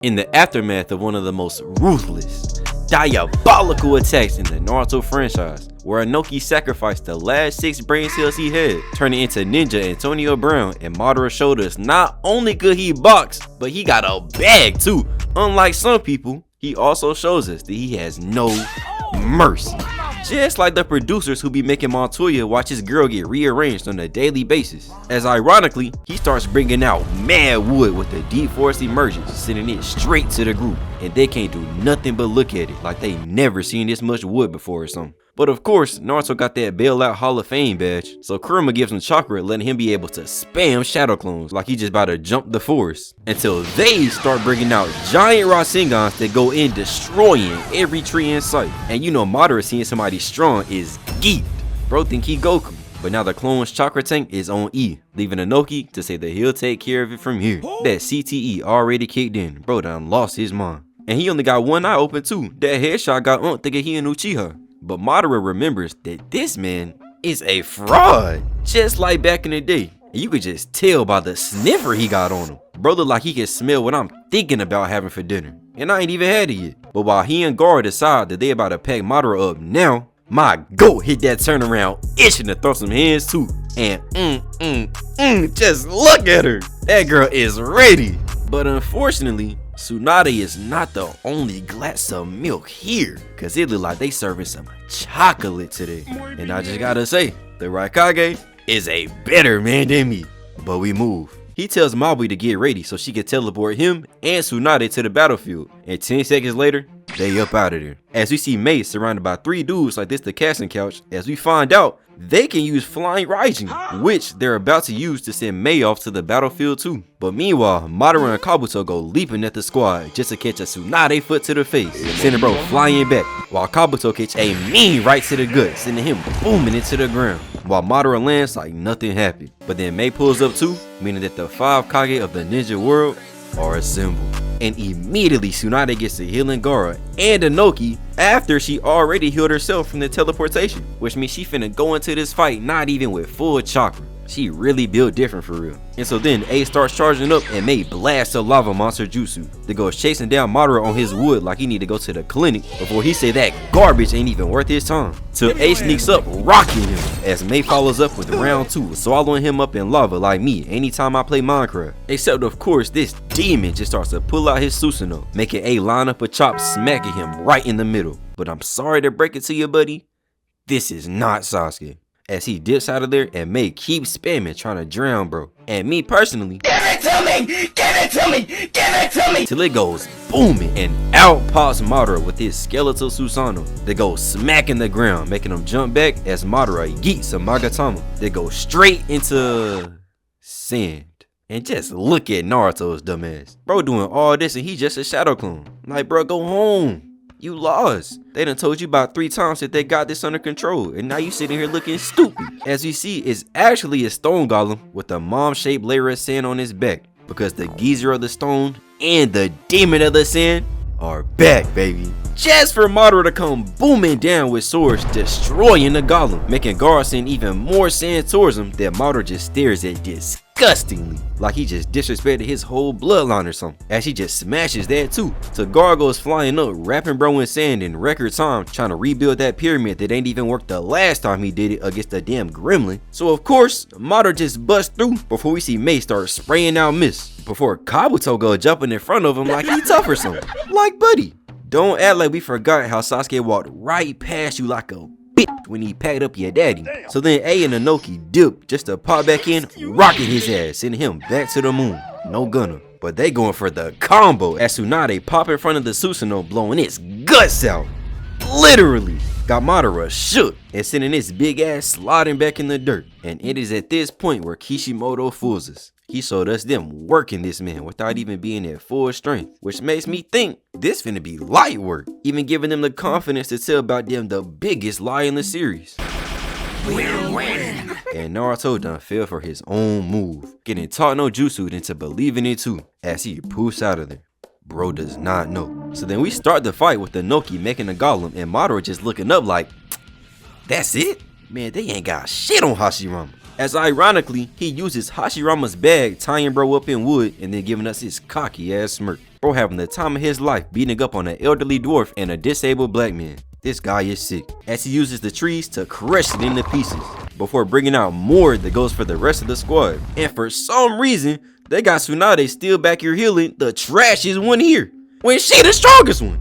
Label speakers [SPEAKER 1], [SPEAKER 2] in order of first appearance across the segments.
[SPEAKER 1] In the aftermath of one of the most ruthless, diabolical attacks in the Naruto franchise, where Inoki sacrificed the last 6 brain cells he had, turning into Ninja Antonio Brown, and Madara showed us not only could he box, but he got a bag too. Unlike some people, he also shows us that he has no mercy. Just like the producers who be making Montoya watch his girl get rearranged on a daily basis. As ironically, he starts bringing out mad wood with the deep forest emergence, sending it straight to the group, and they can't do nothing but look at it like they never seen this much wood before or something. But of course, Naruto got that bailout Hall of Fame badge, so Kurama gives him chakra, letting him be able to spam shadow clones like he just about to jump the forest, until they start bringing out giant Rasengans that go in destroying every tree in sight. And you know Madara seeing somebody strong is geeked. Bro think he Goku, but now the clone's chakra tank is on E, leaving Inoki to say that he'll take care of it from here. That CTE already kicked in, bro done lost his mind. And he only got one eye open too. That headshot got thinking he and Uchiha. But Madara remembers that this man is a fraud, just like back in the day. And you could just tell by the sniffer he got on him. Bro look like he can smell what I'm thinking about having for dinner. And I ain't even had it yet. But while he and Gar decide that they about to pack Madara up now, my goat hit that turnaround, itching to throw some hands too. And just look at her. That girl is ready. But unfortunately, Tsunade is not the only glass of milk here, cause it look like they serving some chocolate today. And I just gotta say, the right Kage is a better man than me. But we move. He tells Maui to get ready so she can teleport him and Tsunade to the battlefield. And 10 seconds later, they up out of there. As we see Mei surrounded by 3 dudes like this the casting couch, as we find out they can use flying Raijin, which they're about to use to send Mei off to the battlefield too. But meanwhile, Madara and Kabuto go leaping at the squad just to catch a Tsunade foot to the face, sending bro flying back, while Kabuto catch a mean right to the gut, sending him booming into the ground, while Madara lands like nothing happened. But then Mei pulls up too, meaning that the 5 Kage of the ninja world are assembled. And immediately Tsunade gets to healing Gaara and Inoki after she already healed herself from the teleportation, which means she finna go into this fight not even with full chakra. She really built different for real. And so then A starts charging up and Mei blasts a lava monster jutsu that goes chasing down Madara on his wood like he need to go to the clinic before he say that garbage ain't even worth his time. Till A sneaks up rocking him as Mei follows up with round 2, swallowing him up in lava like me anytime I play Minecraft. Except of course this demon just starts to pull out his Susanoo, making A line up a chop, smacking him right in the middle. But I'm sorry to break it to you, buddy, this is not Sasuke. As he dips out of there and Mei keeps spamming trying to drown bro. And me personally, give it to me! Give it to me! Give it to me! Till it goes booming and out pops Madara with his skeletal Susanoo that goes smacking the ground, making him jump back as Madara yeets a Magatama that goes straight into sand. And just look at Naruto's dumbass. Bro doing all this and he just a shadow clone. Like bro, go home. You lost. They done told you about 3 times that they got this under control, and now you sitting here looking stupid. As we see, it's actually a stone golem with a mom-shaped layer of sand on his back, because the geezer of the stone and the demon of the sand are back, baby. Just for Madara to come booming down with swords, destroying the golem, making Gaara send even more sand towards him that Madara just stares at disgustingly, like he just disrespected his whole bloodline or something, as he just smashes that too. So Gaara goes flying up, wrapping bro in sand in record time, trying to rebuild that pyramid that ain't even worked the last time he did it against the damn gremlin. So of course, Madara just busts through before we see Mei start spraying out mist, before Kabuto go jumping in front of him like he tough or something. Like buddy, don't act like we forgot how Sasuke walked right past you like a bitch when he packed up your daddy. So then A and Inoki dip just to pop back in, rocking his ass, sending him back to the moon. No gunner. But they going for the combo as Tsunade pop in front of the Susanoo, blowing its guts out. Literally. Got Madara shook and sending his big ass sliding back in the dirt. And it is at this point where Kishimoto fools us. He showed us them working this man without even being at full strength, which makes me think this finna be light work, even giving them the confidence to tell about them the biggest lie in the series. We'll win. And Naruto done fell for his own move, getting taught no jutsu into believing it too, as he poofs out of there. Bro does not know. So then we start the fight with the Inoki making a golem and Madara just looking up like, that's it? Man, they ain't got shit on Hashirama. As ironically, he uses Hashirama's bag, tying bro up in wood and then giving us his cocky ass smirk. Bro having the time of his life beating up on an elderly dwarf and a disabled black man. This guy is sick, as he uses the trees to crush it into pieces before bringing out more that goes for the rest of the squad. And for some reason, they got Tsunade still back here healing the trashiest one here, when she the strongest one.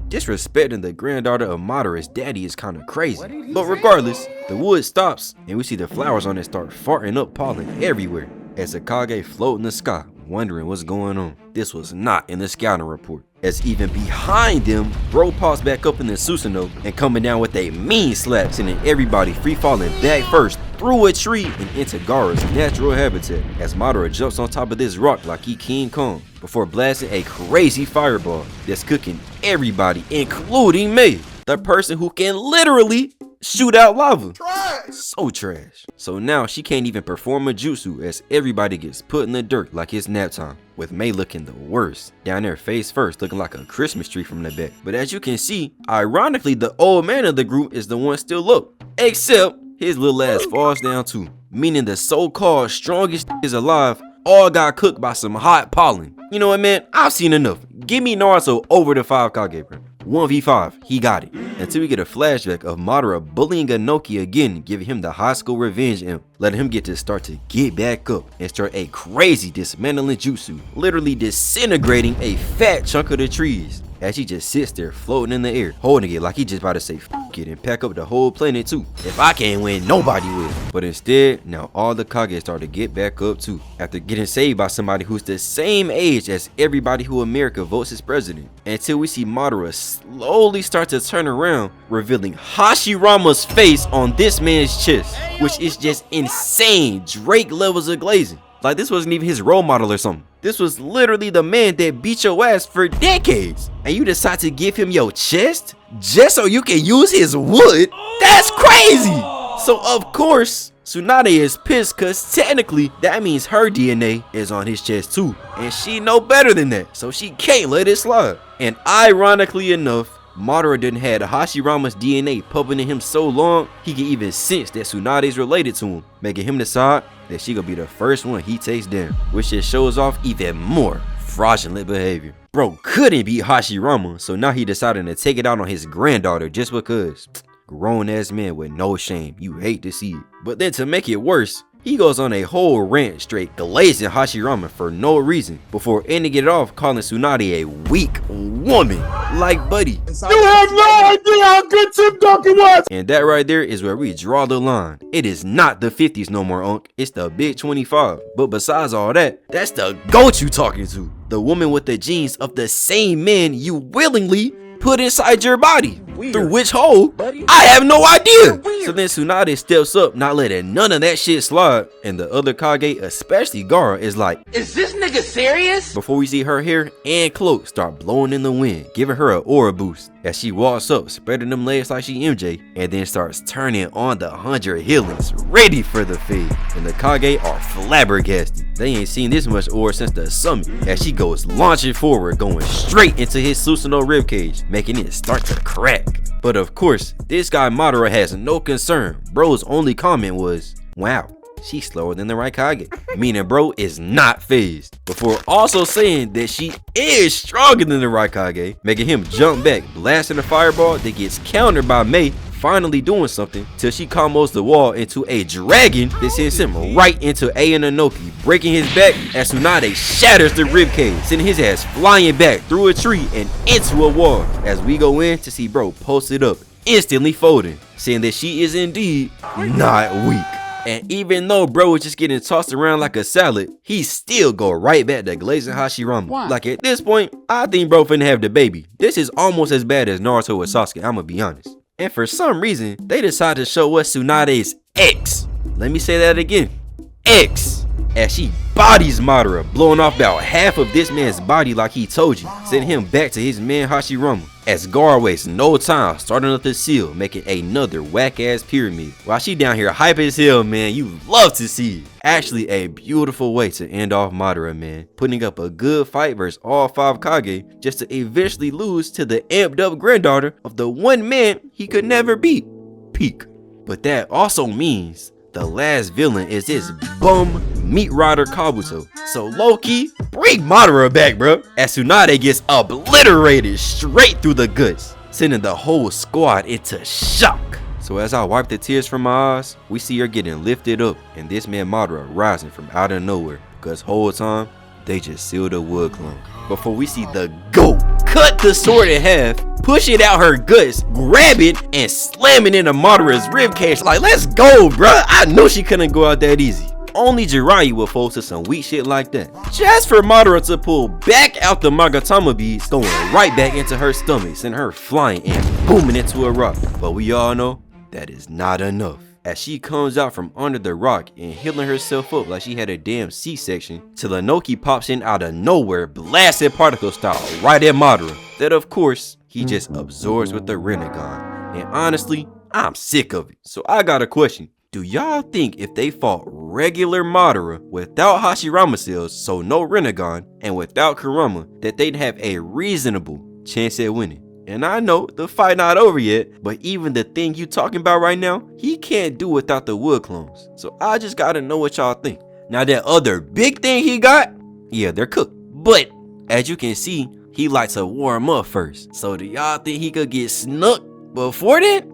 [SPEAKER 1] Disrespecting the granddaughter of Madara's daddy is kind of crazy. But regardless, the wood stops and we see the flowers on it start farting up pollen everywhere as the Kage float in the sky, wondering what's going on. This was not in the scouting report, as even behind them, bro pops back up in the Susanoo and coming down with a mean slap, sending everybody free falling back first through a tree and into Gaara's natural habitat, as Madara jumps on top of this rock like he King Kong before blasting a crazy fireball that's cooking everybody, including Mei, the person who can literally shoot out lava. Trash! So trash. So now she can't even perform a jutsu, as everybody gets put in the dirt like it's nap time, with Mei looking the worst, down there face first looking like a Christmas tree from the back. But as you can see, ironically the old man of the group is the one still up, except his little ass falls down too, meaning the so-called strongest is alive all got cooked by some hot pollen. You know what, man? I've seen enough. Give me Naruto over the 5 Kage, bro. 1v5, he got it. Until we get a flashback of Madara bullying Inoki again, giving him the high school revenge imp, letting him get to start to get back up and start a crazy dismantling jutsu, literally disintegrating a fat chunk of the trees, as he just sits there floating in the air, holding it like he just about to say f it and pack up the whole planet too. If I can't win, nobody will. But instead, now all the Kage start to get back up too, after getting saved by somebody who's the same age as everybody who America votes as president, until we see Madara slowly start to turn around, revealing Hashirama's face on this man's chest, which is just insane Drake levels of glazing. Like this wasn't even his role model or something. This was literally the man that beat your ass for decades, and you decide to give him your chest just so you can use his wood? That's crazy! So of course, Tsunade is pissed, cause technically that means her DNA is on his chest too, and she know better than that, so she can't let it slide. And ironically enough, Madara didn't have Hashirama's DNA pumping in him so long, he can even sense that Tsunade is related to him, making him decide that she gonna be the first one he takes down, which just shows off even more fraudulent behavior. Bro couldn't beat Hashirama, so now he decided to take it out on his granddaughter just because. Grown ass man with no shame, you hate to see it. But then to make it worse, he goes on a whole rant straight glazing Hashirama for no reason, before ending it off calling Tsunade a weak woman. Like, buddy, you have no idea how good Tim Duncan was! And that right there is where we draw the line. It is not the 50s no more, Unc. It's the big 25. But besides all that, that's the GOAT you talking to. The woman with the genes of the same man you willingly put inside your body. Weird. Through which hole? Buddy. I have no idea. So then Tsunade steps up, not letting none of that shit slide, and the other Kage, especially Gaara, is like, is this nigga serious? Before we see her hair and cloak start blowing in the wind, giving her an aura boost as she walks up, spreading them legs like she MJ, and then starts turning on the 100 healings, ready for the fade. And the Kage are flabbergasted. They ain't seen this much aura since the summit, as she goes launching forward, going straight into his Susanoo ribcage, making it start to crack. But of course, this guy Madara has no concern. Bro's only comment was, wow, she's slower than the right Kage, meaning bro is not phased, before also saying that she is stronger than the right Kage, making him jump back, blasting a fireball that gets countered by Mei, finally doing something till she combos the wall into a dragon that sends him right into A and Inoki, breaking his back as Tsunade shatters the ribcage, sending his ass flying back through a tree and into a wall, as we go in to see bro posted up, instantly folding, saying that she is indeed not weak. And even though bro was just getting tossed around like a salad, he still go right back to glazing Hashirama. Why? Like at this point, I think bro finna have the baby. This is almost as bad as Naruto with Sasuke, I'ma be honest. And for some reason, they decided to show us Tsunade's ex. Let me say that again. Ex. As she bodies Madara, blowing off about half of this man's body like he told you, sending him back to his man Hashirama. As Gaara wastes no time starting up the seal, making another whack-ass pyramid. While she down here hype as hell, man, you love to see it. Actually a beautiful way to end off Madara, man. Putting up a good fight versus all 5 Kage, just to eventually lose to the amped up granddaughter of the one man he could never beat, Peak. But that also means the last villain is this bum meat rider Kabuto. So low-key, bring Madara back, bro. As Tsunade gets obliterated straight through the guts, sending the whole squad into shock. So as I wipe the tears from my eyes, we see her getting lifted up and this man Madara rising from out of nowhere. Cause whole time, they just sealed a wood clone. Before we see the GOAT cut the sword in half, push it out her guts, grab it, and slam it into Madara's ribcage. Like, let's go, bruh. I knew she couldn't go out that easy. Only Jiraiya would fall to some weak shit like that. Just for Madara to pull back out the Magatama beads, going right back into her stomach, sending her flying and booming into a rock. But we all know that is not enough. As she comes out from under the rock and healing herself up like she had a damn C-section, till Inoki pops in out of nowhere, blasted particle style right at Madara. That of course, he just absorbs with the Rinnegan. And honestly, I'm sick of it. So I got a question. Do y'all think if they fought regular Madara without Hashirama cells, so no Rinnegan, and without Kurama, that they'd have a reasonable chance at winning? And I know the fight not over yet, but even the thing you talking about right now, he can't do without the wood clones. So I just gotta know what y'all think. Now that other big thing he got, yeah, they're cooked. But as you can see, he likes to warm up first. So do y'all think he could get snuck before that?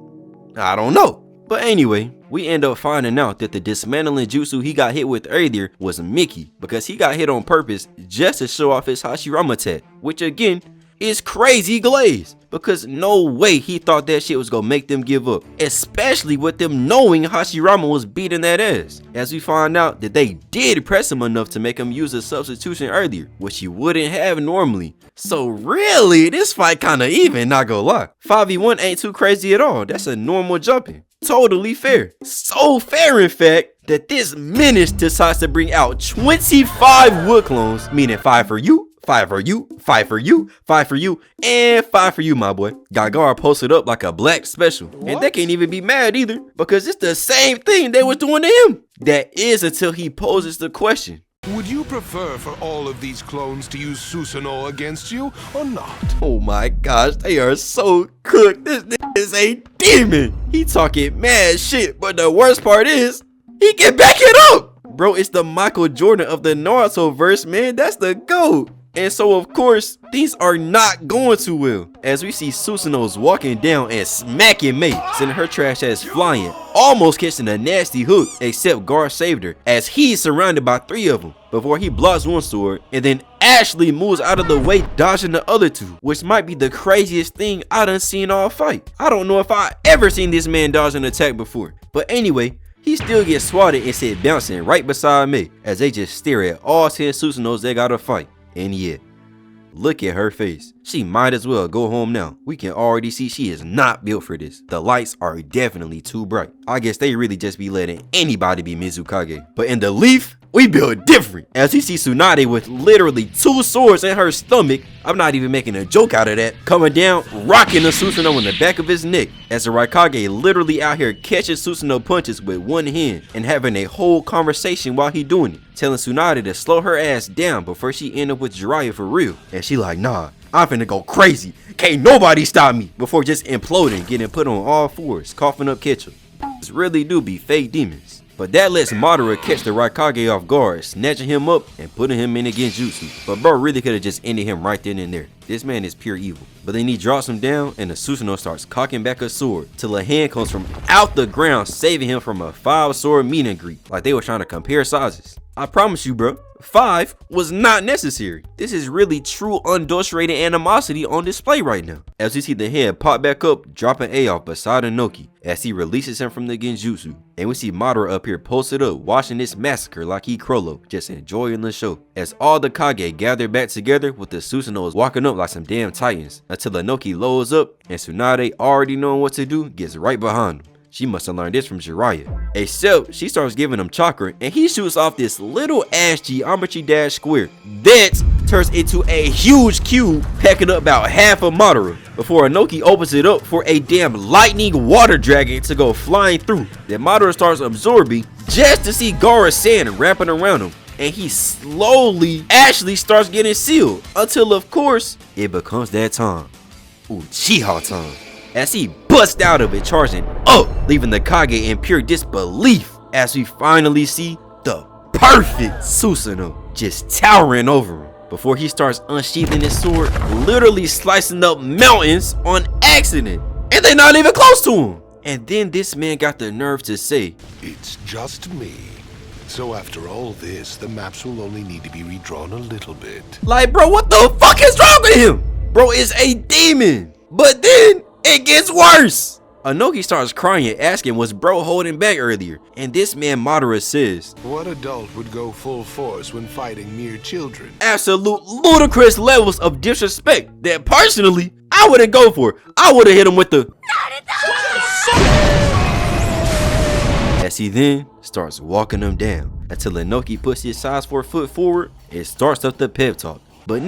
[SPEAKER 1] I don't know. But anyway, we end up finding out that the dismantling jutsu he got hit with earlier was Mickey, because he got hit on purpose just to show off his Hashirama tech, which again is crazy glaze, because no way he thought that shit was gonna make them give up, especially with them knowing Hashirama was beating that ass. As we find out that they did press him enough to make him use a substitution earlier, which he wouldn't have normally. So really, this fight kinda even, not gonna lie. 5v1 ain't too crazy at all. That's a normal jumping. Totally fair. So fair in fact that this menace decides to bring out 25 wood clones, meaning 5 for you, 5 for you, 5 for you, 5 for you, and 5 for you, my boy. Gagara posted up like a black special. What? And they can't even be mad either, because it's the same thing they was doing to him. That is until he poses the question.
[SPEAKER 2] Would you prefer for all of these clones to use Susanoo against you or not?
[SPEAKER 1] Oh my gosh, they are so cooked. This nigga is a demon. He talking mad shit, but the worst part is, he can back it up. Bro, it's the Michael Jordan of the Naruto verse, man. That's the GOAT. And so of course, things are not going too well, as we see Susanoo's walking down and smacking Mei, sending her trash ass flying, almost catching a nasty hook, except Gar saved her, as he's surrounded by 3 of them, before he blocks one sword, and then Ashley moves out of the way, dodging the other 2, which might be the craziest thing I done seen all fight. I don't know if I ever seen this man dodge an attack before, but anyway, he still gets swatted and sit bouncing right beside Mei, as they just stare at all 10 Susanoos they gotta fight. And yeah, look at her face. She might as well go home now. We can already see she is not built for this. The lights are definitely too bright. I guess they really just be letting anybody be Mizukage. But in the Leaf, we build different. As we see Tsunade with literally 2 swords in her stomach, I'm not even making a joke out of that, coming down, rocking the Susanoo in the back of his neck, as the Raikage literally out here catching Susanoo punches with one hand and having a whole conversation while he doing it, telling Tsunade to slow her ass down before she end up with Jiraiya for real. And she like, nah, I'm finna go crazy. Can't nobody stop me, before just imploding, getting put on all 4s, coughing up ketchup. This really do be fake demons. But that lets Madara catch the Raikage off guard, snatching him up and putting him in a genjutsu. But bro really could have just ended him right then and there. This man is pure evil. But then he drops him down and the Susanoo starts cocking back a sword till a hand comes from out the ground, saving him from a 5-sword meet and greet, like they were trying to compare sizes. I promise you, bro, 5 was not necessary. This is really true unadulterated animosity on display right now. As we see the head pop back up, dropping A off beside Inoki as he releases him from the genjutsu. And we see Madara up here posted up, watching this massacre like he Crollo, just enjoying the show. As all the Kage gather back together with the Susanoo walking up like some damn titans, until Inoki loads up and Tsunade, already knowing what to do, gets right behind him. She must have learned this from Jiraiya. Except she starts giving him chakra and he shoots off this little ass geometry dash square that turns into a huge cube, packing up about half of Madara, before Inoki opens it up for a damn lightning water dragon to go flying through, that Madara starts absorbing, just to see Gaara's sand wrapping around him. And he slowly actually starts getting sealed, until of course it becomes that time, Uchiha time, as he busts out of it, charging up, leaving the Kage in pure disbelief, as we finally see the perfect Susanoo just towering over him before he starts unsheathing his sword, literally slicing up mountains on accident. And they're not even close to him. And then this man got the nerve to say,
[SPEAKER 2] "It's just me. So after all this, the maps will only need to be redrawn a little bit."
[SPEAKER 1] like, bro, what the fuck is wrong with him? Bro is a demon. But then it gets worse. Inoki starts crying, asking was bro holding back earlier. And this man Madara says,
[SPEAKER 2] "What adult would go full force when fighting mere children?"
[SPEAKER 1] absolute ludicrous levels of disrespect that personally I wouldn't go for. I would have hit him with the as he then starts walking him down until Inoki puts his size 4 foot forward and starts up the pep talk. But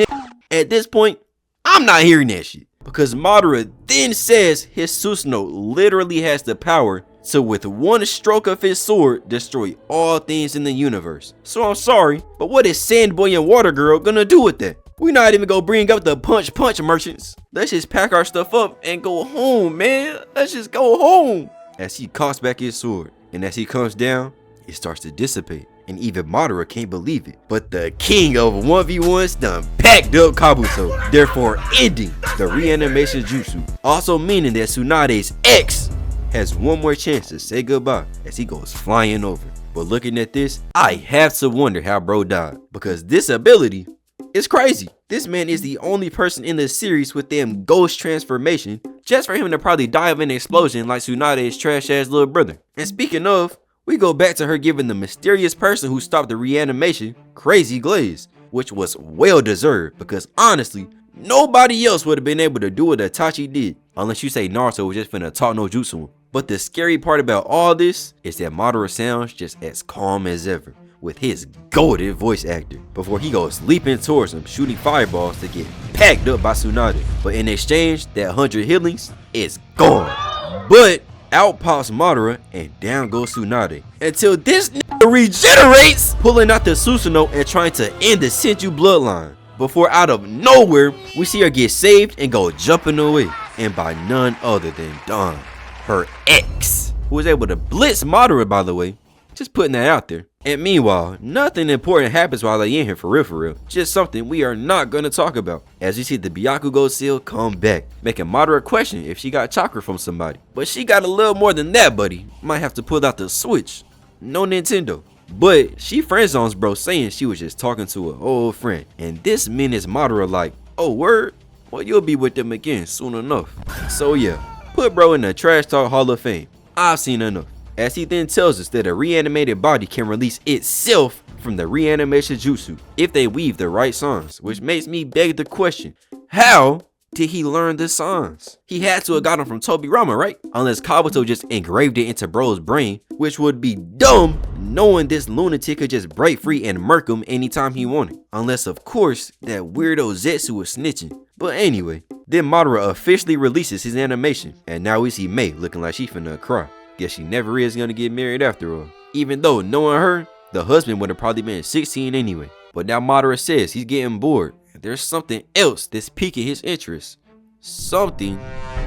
[SPEAKER 1] at this point, I'm not hearing that shit. Because Madara then says his Susanoo literally has the power to, with one stroke of his sword, destroy all things in the universe. So I'm sorry, but what is Sandboy and Water Girl gonna do with that? We not even gonna bring up the punch merchants. Let's just pack our stuff up and go home, man. Let's just go home. As he cocks back his sword, and as he comes down, it starts to dissipate. And even Madara can't believe it. But the king of 1v1s done packed up Kabuto, therefore ending the reanimation jutsu. Also meaning that Tsunade's ex has one more chance to say goodbye as he goes flying over. But looking at this, I have to wonder how bro died. Because this ability is crazy. This man is the only person in the series with them ghost transformation, just for him to probably die of an explosion like Tsunade's trash ass little brother. And speaking of, we go back to her giving the mysterious person who stopped the reanimation crazy glaze, which was well deserved because honestly, nobody else would have been able to do what Itachi did, unless you say Naruto was just finna talk no jutsu. But the scary part about all this is that Madara sounds just as calm as ever with his golden voice actor before he goes leaping towards him, shooting fireballs to get packed up by Tsunade. But in exchange, that 100 healings is gone. But out pops Madara and down goes Tsunade until this nigga regenerates, pulling out the Susanoo and trying to end the Senju bloodline. Before out of nowhere, we see her get saved and go jumping away, and by none other than Dawn, her ex, who was able to blitz Madara, by the way. Just putting that out there. And meanwhile, nothing important happens while they in here for real. Just something we are not gonna talk about. As we see the Byakugo seal come back, making Madara question if she got chakra from somebody. But she got a little more than that, buddy. Might have to pull out the Switch. No Nintendo. But she friend zones bro, saying she was just talking to an old friend. And this means Madara like, oh word? Well, you'll be with them again soon enough. So yeah, put bro in the Trash Talk Hall of Fame. I've seen enough. As he then tells us that a reanimated body can release itself from the reanimation jutsu if they weave the right songs, which makes me beg the question, how did he learn the songs? He had to have got them from Tobirama, right? Unless Kabuto just engraved it into bro's brain, which would be dumb knowing this lunatic could just break free and murk him anytime he wanted. Unless of course that weirdo Zetsu was snitching. But anyway, then Madara officially releases his animation, and now we see Mei looking like she finna cry. Guess she never is gonna get married after all. Even though knowing her, the husband would have probably been 16 anyway. But now Madara says he's getting bored. There's something else that's piquing his interest. Something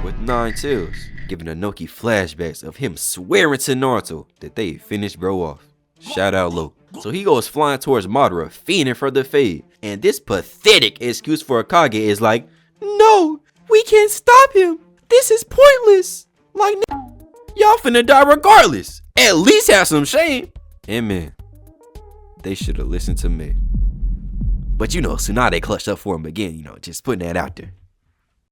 [SPEAKER 1] with 9 tails. Giving Inoki flashbacks of him swearing to Naruto that they finished bro off. Shout out low. So he goes flying towards Madara, fiending for the fade. And this pathetic excuse for a Kage is like, no, we can't stop him. This is pointless. Like, y'all finna die regardless. At least have some shame. And man, they should have listened to me. But you know, Tsunade clutched up for him again, just putting that out there.